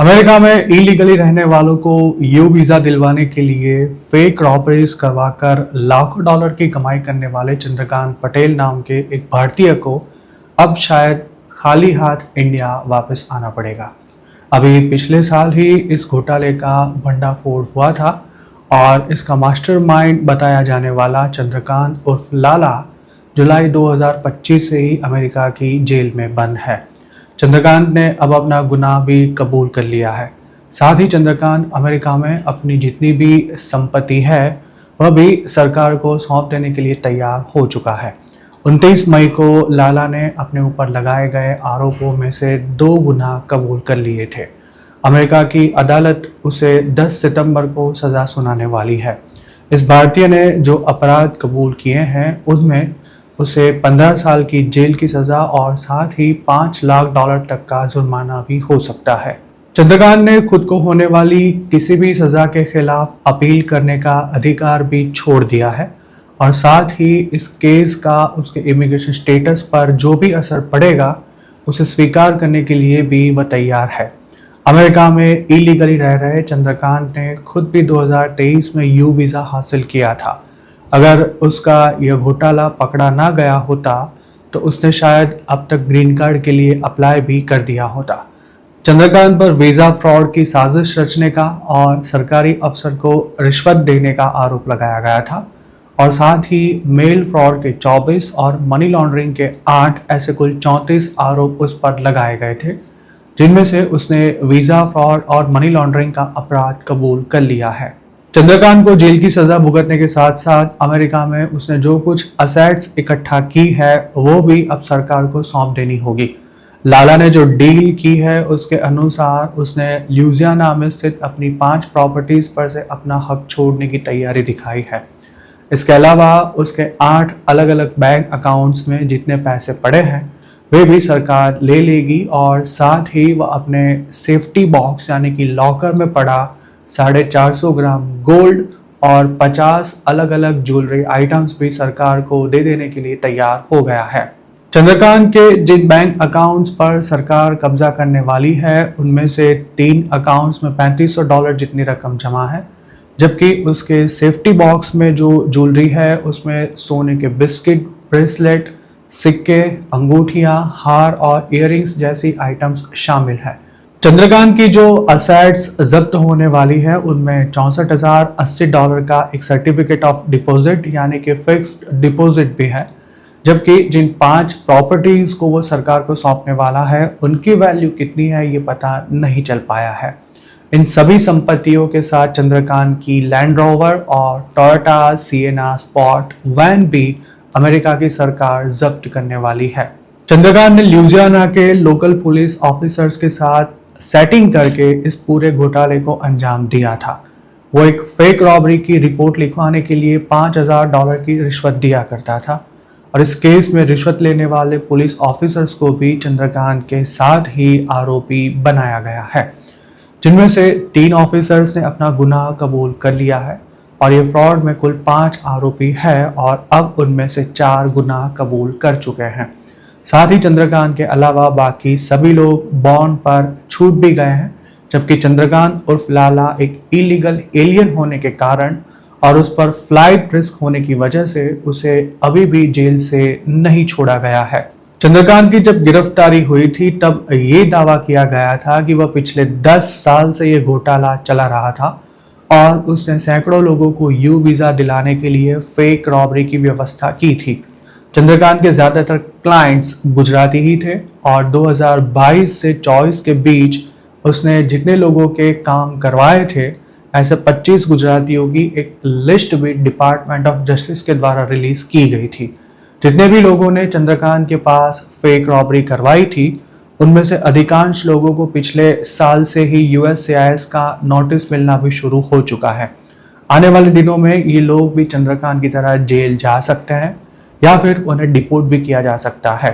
America में illegally रहने वालों को यू वीज़ा दिलवाने के लिए फेक रॉबरीज करवाकर लाखों डॉलर की कमाई करने वाले चंद्रकांत पटेल नाम के एक भारतीय को अब शायद खाली हाथ इंडिया वापस आना पड़ेगा। अभी पिछले साल ही इस घोटाले का भंडाफोड़ हुआ था और इसका मास्टरमाइंड बताया जाने वाला चंद्रकांत उर्फ लाला जुलाई 2025 से ही अमेरिका की जेल में बंद है। चंद्रकांत ने अब अपना गुनाह भी कबूल कर लिया है। साथ ही चंद्रकांत अमेरिका में अपनी जितनी भी संपत्ति है वह भी सरकार को सौंप देने के लिए तैयार हो चुका है। 29 मई को लाला ने अपने ऊपर लगाए गए आरोपों में से 2 गुनाह कबूल कर लिए थे। अमेरिका की अदालत उसे 10 सितंबर को सज़ा सुनाने वाली है। इस भारतीय ने जो अपराध कबूल किए हैं उसमें उसे 15 साल की जेल की सज़ा और साथ ही 5 लाख डॉलर तक का जुर्माना भी हो सकता है। चंद्रकांत ने खुद को होने वाली किसी भी सज़ा के खिलाफ अपील करने का अधिकार भी छोड़ दिया है और साथ ही इस केस का उसके इमिग्रेशन स्टेटस पर जो भी असर पड़ेगा उसे स्वीकार करने के लिए भी वह तैयार है। अमेरिका में इलीगली रह रहे चंद्रकांत ने खुद भी 2023 में यू वीज़ा हासिल किया था। अगर उसका यह घोटाला पकड़ा ना गया होता तो उसने शायद अब तक ग्रीन कार्ड के लिए अप्लाई भी कर दिया होता। चंद्रकांत पर वीज़ा फ्रॉड की साजिश रचने का और सरकारी अफसर को रिश्वत देने का आरोप लगाया गया था और साथ ही मेल फ्रॉड के 24 और मनी लॉन्ड्रिंग के 8 ऐसे कुल 34 आरोप उस पर लगाए गए थे, जिनमें से उसने वीज़ा फ्रॉड और मनी लॉन्ड्रिंग का अपराध कबूल कर लिया है। चंद्रकांत को जेल की सज़ा भुगतने के साथ साथ अमेरिका में उसने जो कुछ असेट्स इकट्ठा की है वो भी अब सरकार को सौंप देनी होगी। लाला ने जो डील की है उसके अनुसार उसने ल्यूजियाना में स्थित अपनी 5 प्रॉपर्टीज़ पर से अपना हक छोड़ने की तैयारी दिखाई है। इसके अलावा उसके 8 अलग अलग बैंक अकाउंट्स में जितने पैसे पड़े हैं वे भी सरकार ले लेगी और साथ ही वह अपने सेफ्टी बॉक्स यानी कि लॉकर में पड़ा 450 ग्राम गोल्ड और 50 अलग अलग ज्वेलरी आइटम्स भी सरकार को दे देने के लिए तैयार हो गया है। चंद्रकांत के जिन बैंक अकाउंट्स पर सरकार कब्जा करने वाली है उनमें से 3 अकाउंट्स में $3500 जितनी रकम जमा है, जबकि उसके सेफ्टी बॉक्स में जो ज्वेलरी है उसमें सोने के बिस्किट, ब्रेसलेट, सिक्के, अंगूठियां, हार और इयररिंग्स जैसी आइटम्स शामिल है। चंद्रकांत की जो असेट्स जब्त होने वाली है उनमें $64,080 का एक सर्टिफिकेट ऑफ डिपॉजिट यानी कि फिक्स्ड डिपॉजिट भी है, जबकि जिन 5 प्रॉपर्टीज को वो सरकार को सौंपने वाला है उनकी वैल्यू कितनी है ये पता नहीं चल पाया है। इन सभी संपत्तियों के साथ चंद्रकांत की लैंड रोवर और टोयोटा सिएना स्पॉट वैन भी अमेरिका की सरकार जब्त करने वाली है। चंद्रकांत ने ल्यूजियाना के लोकल पुलिस ऑफिसर्स के साथ सेटिंग करके इस पूरे घोटाले को अंजाम दिया था। वो एक फेक रॉबरी की रिपोर्ट लिखवाने के लिए $5000 की रिश्वत दिया करता था और इस केस में रिश्वत लेने वाले पुलिस ऑफिसर्स को भी चंद्रकांत के साथ ही आरोपी बनाया गया है, जिनमें से 3 ऑफिसर्स ने अपना गुनाह कबूल कर लिया है और ये फ्रॉड में कुल 5 आरोपी है और अब उनमें से 4 गुनाह कबूल कर चुके हैं। साथ ही चंद्रकांत के अलावा बाकी सभी लोग बॉन्ड पर छूट भी गए हैं, जबकि चंद्रकांत उर्फ लाला एक इलीगल एलियन होने के कारण और उस पर फ्लाइट रिस्क होने की वजह से उसे अभी भी जेल से नहीं छोड़ा गया है। चंद्रकांत की जब गिरफ्तारी हुई थी तब ये दावा किया गया था कि वह पिछले 10 साल से ये घोटाला चला रहा था और उसने सैकड़ों लोगों को यू वीज़ा दिलाने के लिए फेक रॉबरी की व्यवस्था की थी। चंद्रकांत के ज़्यादातर क्लाइंट्स गुजराती ही थे और 2022 से 24 के बीच उसने जितने लोगों के काम करवाए थे ऐसे 25 गुजरातियों की एक लिस्ट भी डिपार्टमेंट ऑफ जस्टिस के द्वारा रिलीज की गई थी। जितने भी लोगों ने चंद्रकांत के पास फेक रॉबरी करवाई थी उनमें से अधिकांश लोगों को पिछले साल से ही USCIS का नोटिस मिलना भी शुरू हो चुका है। आने वाले दिनों में ये लोग भी चंद्रकांत की तरह जेल जा सकते हैं या फिर उन्हें डिपोर्ट भी किया जा सकता है।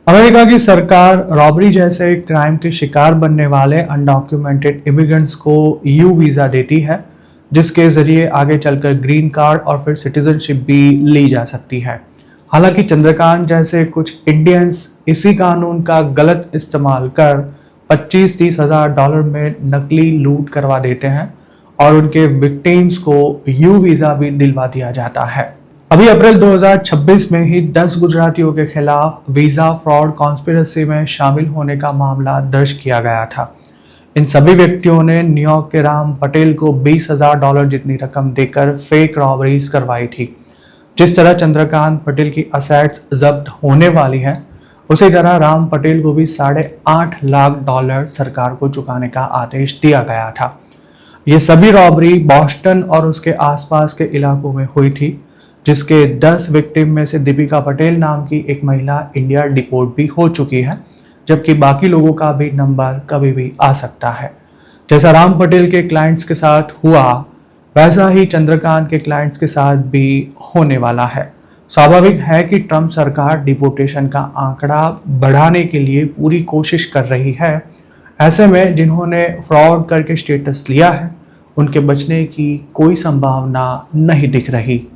अमेरिका की सरकार रॉबरी जैसे क्राइम के शिकार बनने वाले अनडॉक्यूमेंटेड इमिग्रेंट्स को यू वीज़ा देती है, जिसके जरिए आगे चलकर ग्रीन कार्ड और फिर सिटीजनशिप भी ली जा सकती है। हालांकि चंद्रकांत जैसे कुछ इंडियंस इसी कानून का गलत इस्तेमाल कर 25-30 हज़ार डॉलर में नकली लूट करवा देते हैं और उनके विक्टिम्स को यू वीज़ा भी दिलवा दिया जाता है। अभी अप्रैल 2026 में ही 10 गुजरातियों के खिलाफ वीज़ा फ्रॉड कॉन्स्पिरेसी में शामिल होने का मामला दर्ज किया गया था। इन सभी व्यक्तियों ने न्यूयॉर्क के राम पटेल को 20,000 डॉलर जितनी रकम देकर फेक रॉबरीज करवाई थी। जिस तरह चंद्रकांत पटेल की असेट्स जब्त होने वाली है, उसी तरह राम पटेल को भी 8.5 लाख डॉलर सरकार को चुकाने का आदेश दिया गया था। ये सभी रॉबरी बॉस्टन और उसके आसपास के इलाकों में हुई थी, जिसके 10 विक्टिम में से दीपिका पटेल नाम की एक महिला इंडिया डिपोर्ट भी हो चुकी है, जबकि बाकी लोगों का भी नंबर कभी भी आ सकता है। जैसा राम पटेल के क्लाइंट्स के साथ हुआ, वैसा ही चंद्रकांत के क्लाइंट्स के साथ भी होने वाला है। स्वाभाविक है कि ट्रंप सरकार डिपोर्टेशन का आंकड़ा बढ़ाने के लिए पूरी कोशिश कर रही है। ऐसे में जिन्होंने फ्रॉड करके स्टेटस लिया है, उनके बचने की कोई संभावना नहीं दिख रही।